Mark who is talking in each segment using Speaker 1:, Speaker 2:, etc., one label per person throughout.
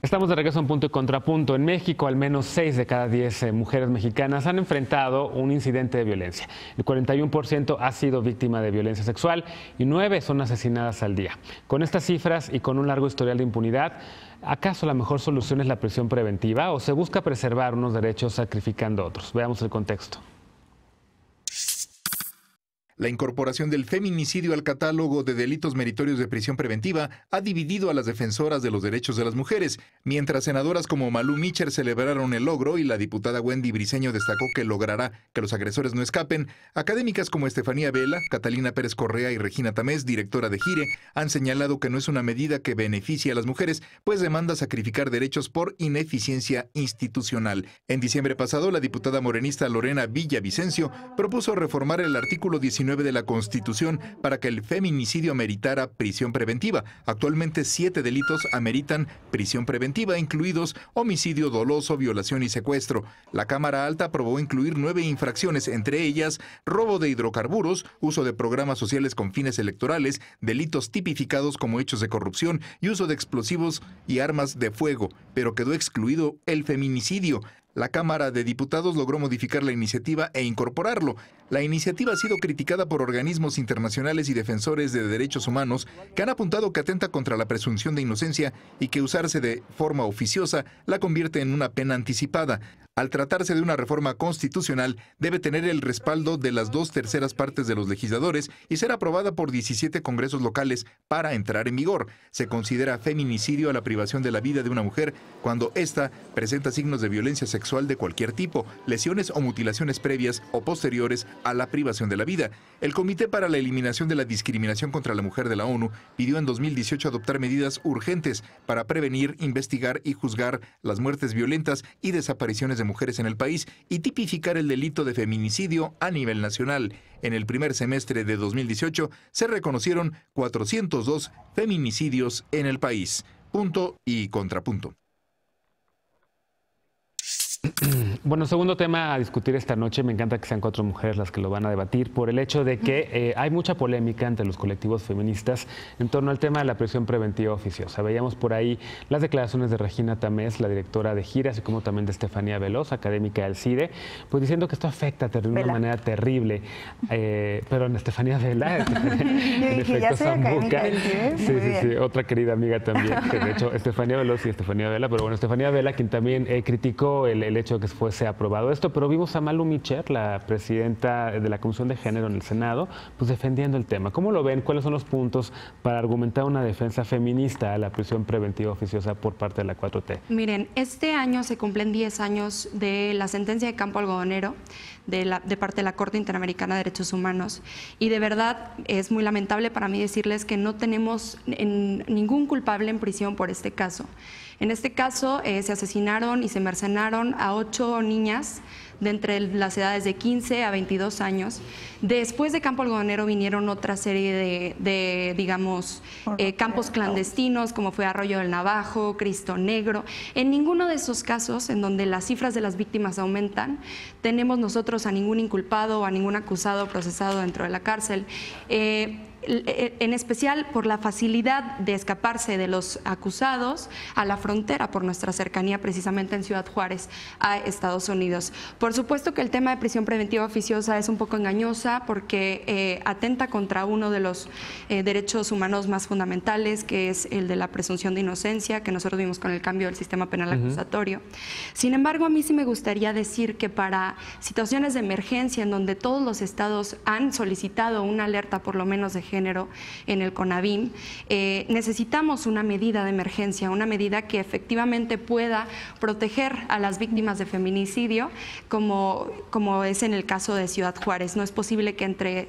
Speaker 1: Estamos de regreso en Punto y Contrapunto. En México, al menos 6 de cada 10 mujeres mexicanas han enfrentado un incidente de violencia. El 41% ha sido víctima de violencia sexual y 9 son asesinadas al día. Con estas cifras y con un largo historial de impunidad, ¿acaso la mejor solución es la prisión preventiva o se busca preservar unos derechos sacrificando otros? Veamos el contexto.
Speaker 2: La incorporación del feminicidio al catálogo de delitos meritorios de prisión preventiva ha dividido a las defensoras de los derechos de las mujeres. Mientras senadoras como Malú Micher celebraron el logro y la diputada Wendy Briceño destacó que logrará que los agresores no escapen, académicas como Estefanía Vela, Catalina Pérez Correa y Regina Tamés, directora de GIRE, han señalado que no es una medida que beneficie a las mujeres, pues demanda sacrificar derechos por ineficiencia institucional. En diciembre pasado, la diputada morenista Lorena Villavicencio propuso reformar el artículo 19 de la Constitución para que el feminicidio ameritara prisión preventiva. Actualmente 7 delitos ameritan prisión preventiva, incluidos homicidio doloso, violación y secuestro. La Cámara Alta aprobó incluir 9 infracciones, entre ellas robo de hidrocarburos, uso de programas sociales con fines electorales, delitos tipificados como hechos de corrupción y uso de explosivos y armas de fuego, pero quedó excluido el feminicidio. La Cámara de Diputados logró modificar la iniciativa e incorporarlo. La iniciativa ha sido criticada por organismos internacionales y defensores de derechos humanos que han apuntado que atenta contra la presunción de inocencia y que usarse de forma oficiosa la convierte en una pena anticipada. Al tratarse de una reforma constitucional, debe tener el respaldo de las 2/3 partes de los legisladores y ser aprobada por 17 congresos locales para entrar en vigor. Se considera feminicidio a la privación de la vida de una mujer cuando ésta presenta signos de violencia sexual de cualquier tipo, lesiones o mutilaciones previas o posteriores a la privación de la vida. El Comité para la Eliminación de la Discriminación contra la Mujer de la ONU pidió en 2018 adoptar medidas urgentes para prevenir, investigar y juzgar las muertes violentas y desapariciones de mujeres en el país y tipificar el delito de feminicidio a nivel nacional. En el primer semestre de 2018 se reconocieron 402 feminicidios en el país. Punto y contrapunto.
Speaker 1: Bueno, segundo tema a discutir esta noche, me encanta que sean 4 mujeres las que lo van a debatir, por el hecho de que hay mucha polémica entre los colectivos feministas en torno al tema de la prisión preventiva oficiosa. Veíamos por ahí las declaraciones de Regina Tamés, la directora de GIRE, así como también de Estefanía Veloz, académica del CIDE, pues diciendo que esto afecta de una manera terrible. Pero en Estefanía Vela, en efecto Zambuca, sí, otra querida amiga también, que de hecho Estefanía Veloz y Estefanía Vela, pero bueno, Estefanía Vela, quien también criticó el hecho de que fuese aprobado esto, pero vimos a Malú Micher, la presidenta de la Comisión de Género en el Senado, pues defendiendo el tema. ¿Cómo lo ven? ¿Cuáles son los puntos para argumentar una defensa feminista a la prisión preventiva oficiosa por parte de la 4T?
Speaker 3: Miren, este año se cumplen 10 años de la sentencia de Campo Algodonero de parte de la Corte Interamericana de Derechos Humanos, y de verdad es muy lamentable para mí decirles que no tenemos ningún culpable en prisión por este caso. En este caso se asesinaron y se mercenaron a 8 niñas de entre las edades de 15 a 22 años. Después de Campo Algodonero vinieron otra serie de digamos, campos clandestinos, como fue Arroyo del Navajo, Cristo Negro. En ninguno de esos casos, en donde las cifras de las víctimas aumentan, tenemos nosotros a ningún inculpado o a ningún acusado procesado dentro de la cárcel. En especial por la facilidad de escaparse de los acusados a la frontera por nuestra cercanía precisamente en Ciudad Juárez a Estados Unidos. Por supuesto que el tema de prisión preventiva oficiosa es un poco engañosa porque atenta contra uno de los derechos humanos más fundamentales, que es el de la presunción de inocencia, que nosotros vimos con el cambio del sistema penal acusatorio. Sin embargo, a mí sí me gustaría decir que para situaciones de emergencia en donde todos los estados han solicitado una alerta por lo menos de género en el CONAVIM, necesitamos una medida de emergencia, una medida que efectivamente pueda proteger a las víctimas de feminicidio, como es en el caso de Ciudad Juárez. No es posible que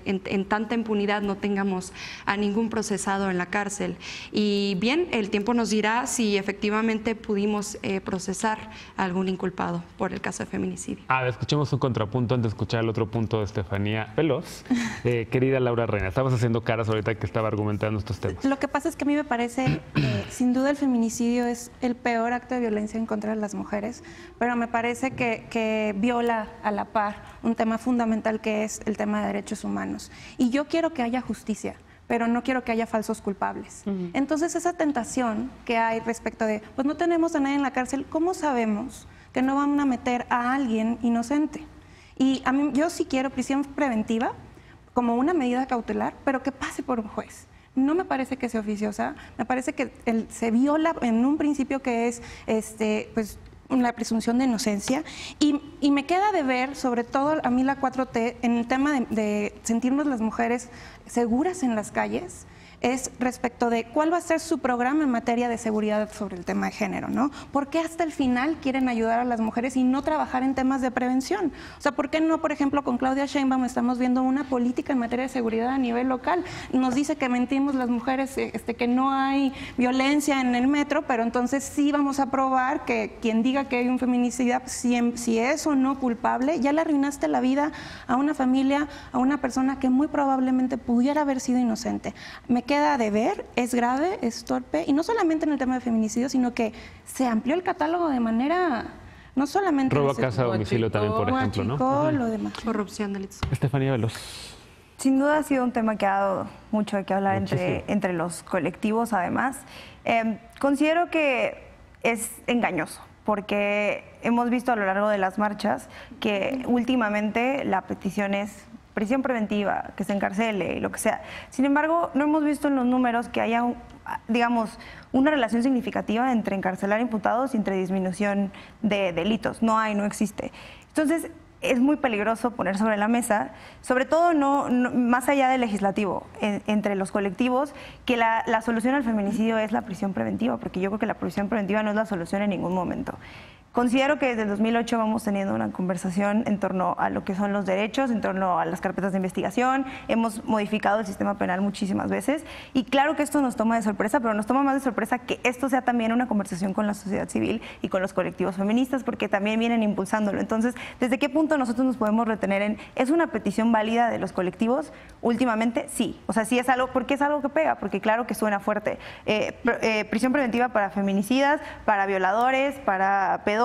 Speaker 3: en tanta impunidad no tengamos a ningún procesado en la cárcel. Y bien, el tiempo nos dirá si efectivamente pudimos procesar a algún inculpado por el caso de feminicidio.
Speaker 1: Escuchemos un contrapunto antes de escuchar el otro punto de Estefanía Veloz. Querida Laura Reina, estabas haciendo caras ahorita que estaba argumentando estos temas.
Speaker 4: Lo que pasa es que a mí me parece, sin duda el feminicidio es el peor acto de violencia en contra de las mujeres, pero me parece que viola a la par un tema fundamental que es el tema de derechos humanos. Y yo quiero que haya justicia, pero no quiero que haya falsos culpables. Entonces, esa tentación que hay respecto de, pues no tenemos a nadie en la cárcel, ¿cómo sabemos que no van a meter a alguien inocente? Y a mí, yo sí quiero prisión preventiva como una medida cautelar, pero que pase por un juez. No me parece que sea oficiosa, me parece que se viola en un principio que es pues la presunción de inocencia y me queda de ver, sobre todo a mí la 4T, en el tema de sentirnos las mujeres seguras en las calles, es respecto de cuál va a ser su programa en materia de seguridad sobre el tema de género, ¿no? ¿Por qué hasta el final quieren ayudar a las mujeres y no trabajar en temas de prevención? O sea, ¿por qué no, por ejemplo, con Claudia Sheinbaum estamos viendo una política en materia de seguridad a nivel local? Nos dice que mentimos las mujeres, que no hay violencia en el metro, pero entonces sí vamos a probar que quien diga que hay un feminicidio, si es o no culpable, ya le arruinaste la vida a una familia, a una persona que muy probablemente pudiera haber sido inocente. Me queda de ver, es grave, es torpe, y no solamente en el tema de feminicidio, sino que se amplió el catálogo de manera, no solamente...
Speaker 1: Robo a casa a domicilio también, por ejemplo, ¿no?
Speaker 4: Lo demás.
Speaker 3: Corrupción, delitos.
Speaker 1: Estefanía Veloz.
Speaker 5: Sin duda ha sido un tema que ha dado mucho de qué hablar entre los colectivos, además. Considero que es engañoso, porque hemos visto a lo largo de las marchas que últimamente la petición es prisión preventiva, que se encarcele y lo que sea. Sin embargo, no hemos visto en los números que haya, digamos, una relación significativa entre encarcelar imputados y entre disminución de delitos. No hay, no existe. Entonces, es muy peligroso poner sobre la mesa, sobre todo más allá del legislativo, entre los colectivos, que la solución al feminicidio es la prisión preventiva, porque yo creo que la prisión preventiva no es la solución en ningún momento. Considero que desde el 2008 vamos teniendo una conversación en torno a lo que son los derechos, en torno a las carpetas de investigación, hemos modificado el sistema penal muchísimas veces y claro que esto nos toma de sorpresa, pero nos toma más de sorpresa que esto sea también una conversación con la sociedad civil y con los colectivos feministas, porque también vienen impulsándolo. Entonces, ¿desde qué punto nosotros nos podemos retener en, es una petición válida de los colectivos? Últimamente, sí. O sea, sí es algo, porque es algo que pega, porque claro que suena fuerte. Prisión preventiva para feminicidas, para violadores, para pedófilos,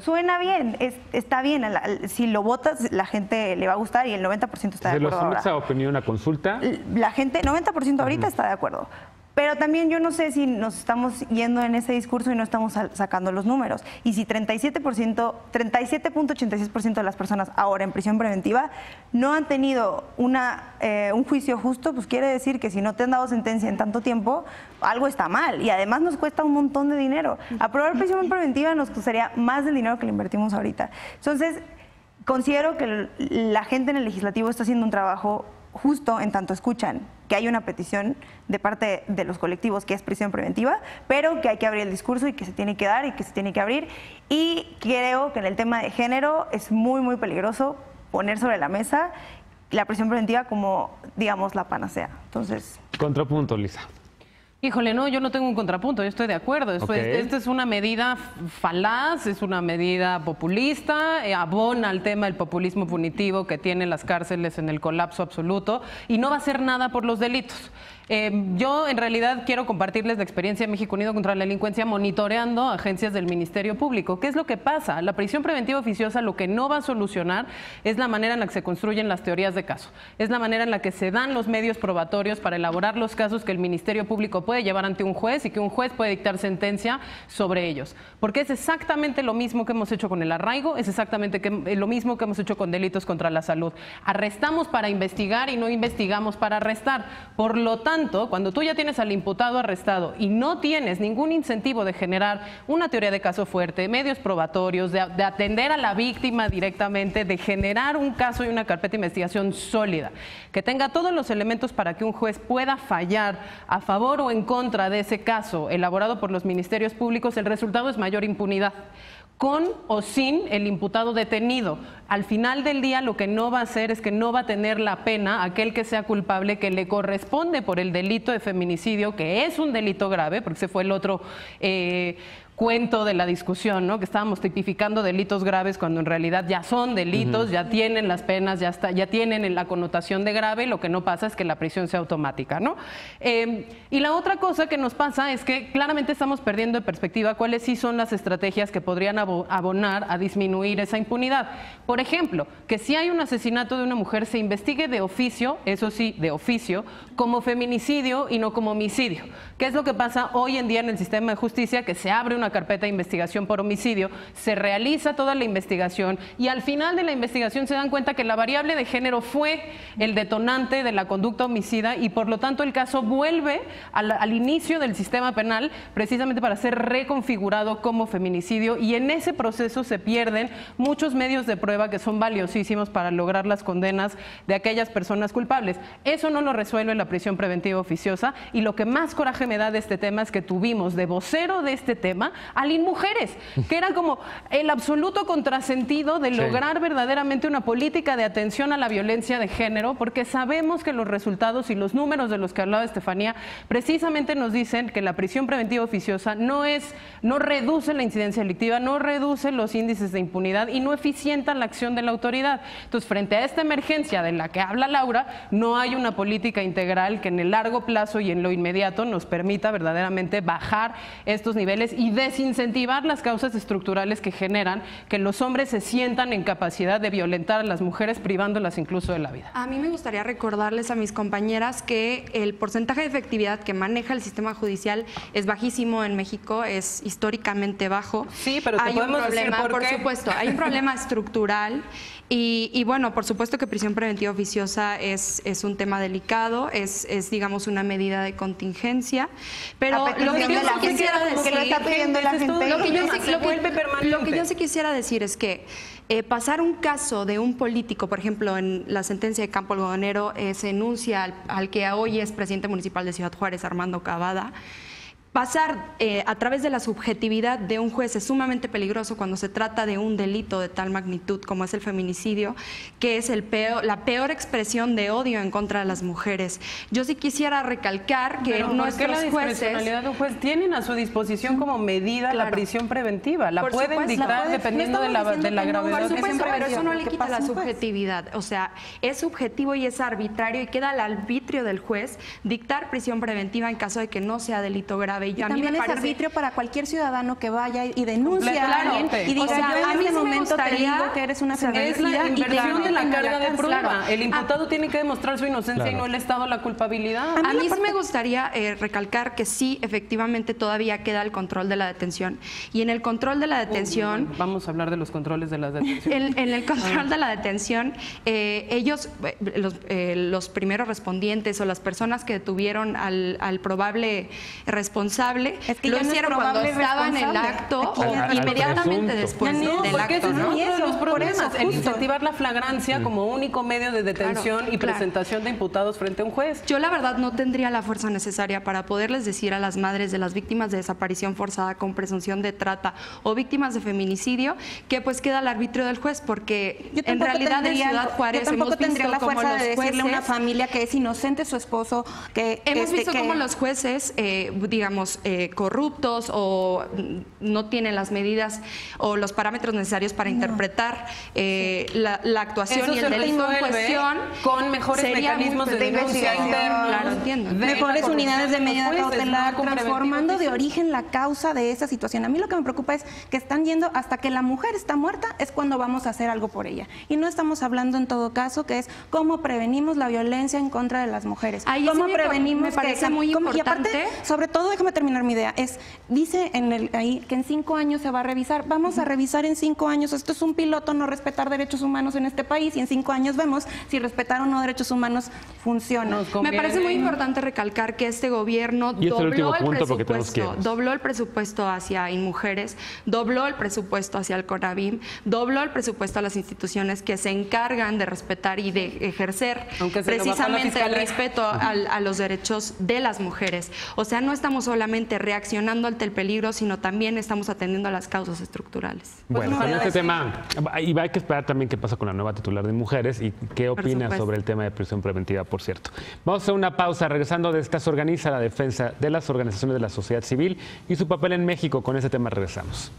Speaker 5: suena bien, está bien, si lo votas la gente le va a gustar y el 90% está de acuerdo.
Speaker 1: ¿Se los ha obtenido una consulta?
Speaker 5: La gente, 90% ahorita está de acuerdo. Pero también yo no sé si nos estamos yendo en ese discurso y no estamos sacando los números. Y si 37.86% de las personas ahora en prisión preventiva no han tenido un juicio justo, pues quiere decir que si no te han dado sentencia en tanto tiempo, algo está mal. Y además nos cuesta un montón de dinero. Aprobar prisión preventiva nos costaría más del dinero que le invertimos ahorita. Entonces, considero que la gente en el legislativo está haciendo un trabajo justo en tanto escuchan que hay una petición de parte de los colectivos que es prisión preventiva, pero que hay que abrir el discurso y que se tiene que dar y que se tiene que abrir. Y creo que en el tema de género es muy, muy peligroso poner sobre la mesa la prisión preventiva como, digamos, la panacea. Entonces...
Speaker 1: Contrapunto, Lisa.
Speaker 6: Híjole, no, yo no tengo un contrapunto, yo estoy de acuerdo. Esta es una medida falaz, es una medida populista, abona al tema del populismo punitivo que tienen las cárceles en el colapso absoluto y no va a hacer nada por los delitos. Yo en realidad quiero compartirles la experiencia de México Unido contra la Delincuencia monitoreando agencias del Ministerio Público. ¿Qué es lo que pasa? La prisión preventiva oficiosa lo que no va a solucionar es la manera en la que se construyen las teorías de caso. Es la manera en la que se dan los medios probatorios para elaborar los casos que el Ministerio Público puede llevar ante un juez y que un juez puede dictar sentencia sobre ellos. Porque es exactamente lo mismo que hemos hecho con el arraigo, es exactamente lo mismo que hemos hecho con delitos contra la salud. Arrestamos para investigar y no investigamos para arrestar. Por lo tanto, cuando tú ya tienes al imputado arrestado y no tienes ningún incentivo de generar una teoría de caso fuerte, medios probatorios, de atender a la víctima directamente, de generar un caso y una carpeta de investigación sólida, que tenga todos los elementos para que un juez pueda fallar a favor o en contra de ese caso elaborado por los ministerios públicos, el resultado es mayor impunidad. Con o sin el imputado detenido. Al final del día lo que no va a hacer es que no va a tener la pena aquel que sea culpable que le corresponde por el delito de feminicidio, que es un delito grave, porque ese fue el otro cuento de la discusión, ¿no? Que estábamos tipificando delitos graves cuando en realidad ya son delitos, ya tienen las penas, ya tienen la connotación de grave, lo que no pasa es que la prisión sea automática, ¿no? Y la otra cosa que nos pasa es que claramente estamos perdiendo de perspectiva cuáles sí son las estrategias que podrían abonar a disminuir esa impunidad. Por ejemplo, que si hay un asesinato de una mujer se investigue de oficio, eso sí, de oficio, como feminicidio y no como homicidio. ¿Qué es lo que pasa hoy en día en el sistema de justicia? Que se abre una carpeta de investigación por homicidio, se realiza toda la investigación y al final de la investigación se dan cuenta que la variable de género fue el detonante de la conducta homicida y por lo tanto el caso vuelve al inicio del sistema penal precisamente para ser reconfigurado como feminicidio y en ese proceso se pierden muchos medios de prueba que son valiosísimos para lograr las condenas de aquellas personas culpables. Eso no lo resuelve la prisión preventiva oficiosa y lo que más coraje me da de este tema es que tuvimos de vocero de este tema a Lynn Mujeres, que era como el absoluto contrasentido de lograr verdaderamente una política de atención a la violencia de género, porque sabemos que los resultados y los números de los que hablaba Estefanía precisamente nos dicen que la prisión preventiva oficiosa no reduce la incidencia delictiva, no reduce los índices de impunidad y no eficienta la acción de la autoridad. Entonces, frente a esta emergencia de la que habla Laura, no hay una política integral que en el largo plazo y en lo inmediato nos permita verdaderamente bajar estos niveles y desincentivar las causas estructurales que generan que los hombres se sientan en capacidad de violentar a las mujeres privándolas incluso de la vida.
Speaker 3: A mí me gustaría recordarles a mis compañeras que el porcentaje de efectividad que maneja el sistema judicial es bajísimo en México, es históricamente bajo.
Speaker 6: Sí, pero
Speaker 3: hay un problema,
Speaker 6: decir por qué.
Speaker 3: supuesto, hay un problema estructural y bueno, por supuesto que prisión preventiva oficiosa es un tema delicado, es digamos una medida de contingencia, pero lo que yo sí quisiera decir, lo que yo sí quisiera decir es que pasar un caso de un político, por ejemplo, en la sentencia de Campo Algodonero se enuncia al que hoy es presidente municipal de Ciudad Juárez, Armando Cavada. Pasar a través de la subjetividad de un juez es sumamente peligroso cuando se trata de un delito de tal magnitud como es el feminicidio, que es la peor expresión de odio en contra de las mujeres. Yo sí quisiera recalcar que nuestros jueces...
Speaker 6: de un juez tienen a su disposición como medida la prisión preventiva, la pueden dictar dependiendo de la gravedad.
Speaker 3: Por supuesto, pero eso no le quita la subjetividad. O sea, es subjetivo y es arbitrario y queda al arbitrio del juez dictar prisión preventiva en caso de que no sea delito grave.
Speaker 4: Y también es arbitrio para cualquier ciudadano que vaya y denuncie a alguien y diga,
Speaker 3: o sea,
Speaker 4: yo en este momento te digo que eres una feminicida.
Speaker 6: Es la inversión de la carga de prueba. El imputado tiene que demostrar su inocencia y no el Estado la culpabilidad.
Speaker 3: A mí sí me gustaría recalcar que sí, efectivamente, todavía queda el control de la detención. Y en el control de la detención...
Speaker 6: Vamos a hablar de los controles de la detención.
Speaker 3: En el control de la detención, ellos, los primeros respondientes o las personas que detuvieron al probable responsable, lo hicieron cuando estaba en el acto o inmediatamente después del acto, ¿no?
Speaker 6: Ese es uno de los problemas, el incentivar la flagrancia como único medio de detención y presentación de imputados frente a un juez.
Speaker 3: Yo la verdad no tendría la fuerza necesaria para poderles decir a las madres de las víctimas de desaparición forzada con presunción de trata o víctimas de feminicidio que pues queda al arbitrio del juez, porque en realidad en Ciudad Juárez hemos visto
Speaker 4: la
Speaker 3: como
Speaker 4: fuerza
Speaker 3: los
Speaker 4: de
Speaker 3: jueces,
Speaker 4: decirle a una familia que es inocente su esposo, que
Speaker 3: hemos visto como los jueces digamos corruptos o no tienen las medidas o los parámetros necesarios para interpretar la actuación y el delito en cuestión
Speaker 6: con mejores mecanismos de denuncia interna.
Speaker 3: Claro, entiendo.
Speaker 4: Mejores unidades de medida cautelar, transformando de origen la causa de esa situación. A mí lo que me preocupa es que están yendo hasta que la mujer está muerta, es cuando vamos a hacer algo por ella. Y no estamos hablando en todo caso que es cómo prevenimos la violencia en contra de las mujeres.
Speaker 3: Cómo prevenimos, me parece muy importante.
Speaker 4: Y aparte, sobre todo, déjame terminar mi idea, dice ahí que en 5 años se va a revisar. Vamos a revisar en 5 años. Esto es un piloto, no respetar derechos humanos en este país, y en 5 años vemos si respetar o no derechos humanos funciona.
Speaker 3: Me parece muy importante recalcar que este gobierno dobló el presupuesto hacia Inmujeres, dobló el presupuesto hacia el CONAVIM, dobló el presupuesto a las instituciones que se encargan de respetar y de ejercer precisamente el respeto a los derechos de las mujeres. O sea, no estamos solamente reaccionando ante el peligro, sino también estamos atendiendo a las causas estructurales.
Speaker 1: Bueno, con este tema, y hay que esperar también qué pasa con la nueva titular de mujeres y qué opina sobre el tema de prisión preventiva, por cierto. Vamos a hacer una pausa. Regresando de esta, se organiza la defensa de las organizaciones de la sociedad civil y su papel en México. Con ese tema regresamos.